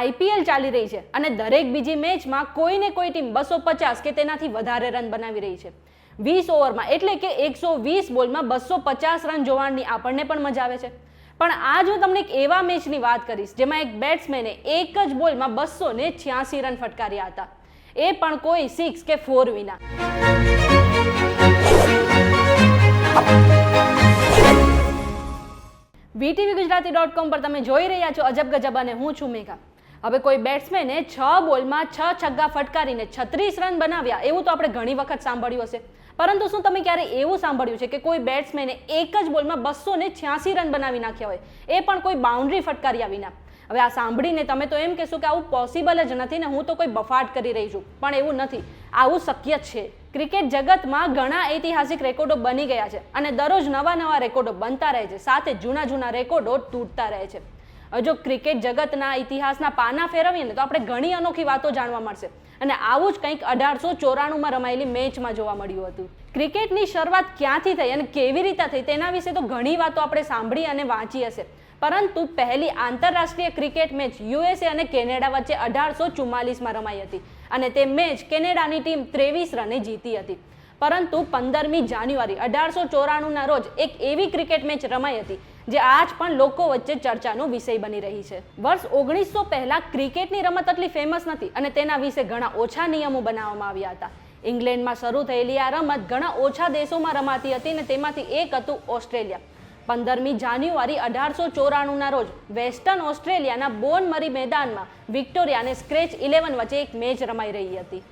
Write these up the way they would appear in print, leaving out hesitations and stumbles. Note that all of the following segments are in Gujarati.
આઈપીએલ ચાલી રહી છે અને દરેક બીજી મેચમાં કોઈને કોઈ ટીમ 250 કે તેનાથી વધારે રન બનાવી રહી છે. 20 ઓવરમાં એટલે કે 120 બોલમાં 250 રન જોવાની આપણને પણ મજા આવે છે. પણ આજ હું તમને એક એવા મેચની વાત કરીશ જેમાં એક બેટ્સમેને એક જ બોલમાં 286 રન ફટકાર્યા હતા, એ પણ કોઈ 6 કે 4 વિના. VTVGujarati.com પર તમે જોઈ રહ્યા છો અજબ ગજબ અને હું છું મેઘા. હવે કોઈ બેટ્સમેને 6 બોલમાં 6 છગ્ગા ફટકારીને 36 રન બનાવ્યા એવું તો આપણે ઘણી વખત સાંભળ્યું હશે, પરંતુ શું તમે ક્યારે એવું સાંભળ્યું છે કે કોઈ બેટ્સમેને એક જ બોલમાં 286 રન બનાવી નાખ્યા હોય, એ પણ કોઈ બાઉન્ડ્રી ફટકાર્યા વિના? હવે આ સાંભળીને તમે તો એમ કહેશો કે આવું પોસિબલ જ નથી ને, હું તો કોઈ બફાટ કરી રહી છું. પણ એવું નથી, આવું શક્ય છે. ક્રિકેટ જગતમાં ઘણા ઐતિહાસિક રેકોર્ડો બની ગયા છે અને દરરોજ નવા રેકોર્ડો બનતા રહે છે, સાથે જૂના રેકોર્ડો તૂટતા રહે છે. જો ક્રિકેટ જગતના ઇતિહાસના પાના ફેરવીએ ને તો આપણે ઘણી અનોખી વાતો જાણવા મળશે અને આવું જ કંઈક 1894માં રમાયેલી મેચમાં જોવા મળ્યું હતું. ક્રિકેટની શરૂઆત ક્યાંથી થઈ અને કેવી રીતે થઈ તેના વિશે તો ઘણી વાતો આપણે સાંભળી અને વાંચી હશે, પરંતુ પહેલી આંતરરાષ્ટ્રીય ક્રિકેટ મેચ USA અને કેનેડા વચ્ચે 1844માં રમાઈ હતી અને તે મેચ કેનેડાની ટીમ 23 રને જીતી હતી. પરંતુ 15મી જાન્યુઆરી 1894ના રોજ એક એવી ક્રિકેટ મેચ રમાઈ હતી જે આજ પણ લોકો વચ્ચે ચર્ચાનો વિષય બની રહી છે. વર્ષ 1900 પહેલા ક્રિકેટની રમત એટલી ફેમસ નથી અને તેના વિશે ઘણા ઓછા નિયમો બનાવવામાં આવ્યા હતા. ઇંગ્લેન્ડમાં શરૂ થયેલી આ રમત ઘણા ઓછા દેશોમાં રમાતી હતી અને તેમાંથી એક હતું ઓસ્ટ્રેલિયા. 15મી જાન્યુઆરી 1894ના રોજ વેસ્ટર્ન ઓસ્ટ્રેલિયાના બોન મરી મેદાનમાં વિક્ટોરિયા અને સ્ક્રેચ 11 વચ્ચે એક મેચ રમાઈ રહી હતી.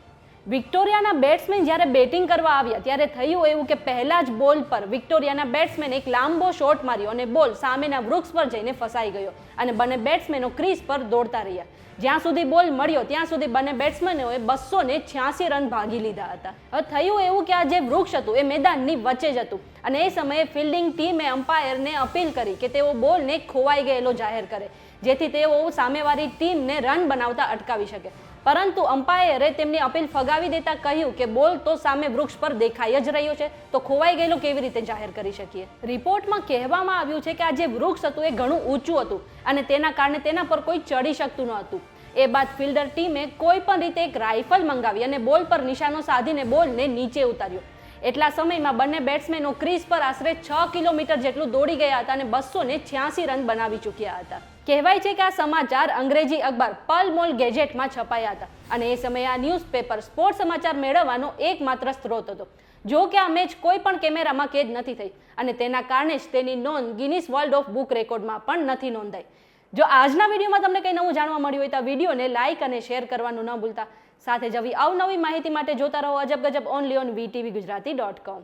વિક્ટોરિયાના બેટ્સમેન જ્યારે બેટિંગ કરવા આવ્યા ત્યારે થયું એવું કે પહેલા જ બોલ પર વિક્ટોરિયાના બેટ્સમેન એક લાંબો શોટ માર્યો અને બોલ સામેના વૃક્ષ પર જઈને ફસાઈ ગયો અને બંને બેટ્સમેનો ક્રીઝ પર દોડતા રહ્યા. જ્યાં સુધી બોલ મળ્યો ત્યાં સુધી બંને બેટ્સમેનોએ 286 રન ભાગી લીધા હતા. હવે થયું એવું કે આ જે વૃક્ષ હતું એ મેદાનની વચ્ચે જ હતું અને એ સમયે ફિલ્ડિંગ ટીમે અમ્પાયરને અપીલ કરી કે તેઓ બોલને ખોવાઈ ગયેલો જાહેર કરે, જેથી તેઓ સામેવાળી ટીમને રન બનાવતા અટકાવી શકે. પરંતુ અમ્પાયરે તેમની અપીલ ફગાવી દેતા કહ્યું કે બોલ તો સામે વૃક્ષ પર દેખાઈ જ રહ્યો છે, તો ખોવાઈ ગયેલો કેવી રીતે જાહેર કરી શકીએ? રિપોર્ટમાં કહેવામાં આવ્યું છે કે આ જે વૃક્ષ હતું એ ઘણું ઊંચું હતું અને તેના કારણે તેના પર કોઈ ચડી શકતું ન હતું. એ બાદ ફિલ્ડર ટીમે કોઈ પણ રીતે એક રાઇફલ મંગાવી અને બોલ પર નિશાનો સાધીને બોલને નીચે ઉતાર્યો. એટલા સમયમાં બંને બેટ્સમેનો ક્રીઝ પર આશરે 6 કિલોમીટર જેટલું દોડી ગયા હતા અને 286 રન બનાવી ચૂક્યા હતા. કહેવાય છે કે આ સમાચાર અંગ્રેજી અખબાર પલ મોલ ગેજેટમાં છપાયા હતા અને એ સમયે આ ન્યૂઝપેપર સ્પોર્ટ સમાચાર મેળવવાનો એકમાત્ર સ્ત્રોત હતો. જો કે આ મેચ કોઈ પણ કેમેરામાં કેદ નથી થઈ અને તેના કારણે જ તેની નોંધ ગિનીસ વર્લ્ડ ઓફ બુક રેકોર્ડમાં પણ નથી નોંધાઈ. જો આજના વિડીયોમાં તમને કંઈ નવું જાણવા મળ્યું હોય તો આ વિડીયોને લાઇક અને શેર કરવાનું ન ભૂલતા. સાથે જ આવી અવનવી માહિતી માટે જોતા રહો અજબ ગજબ ઓનલી ઓન VTVGujarati.com.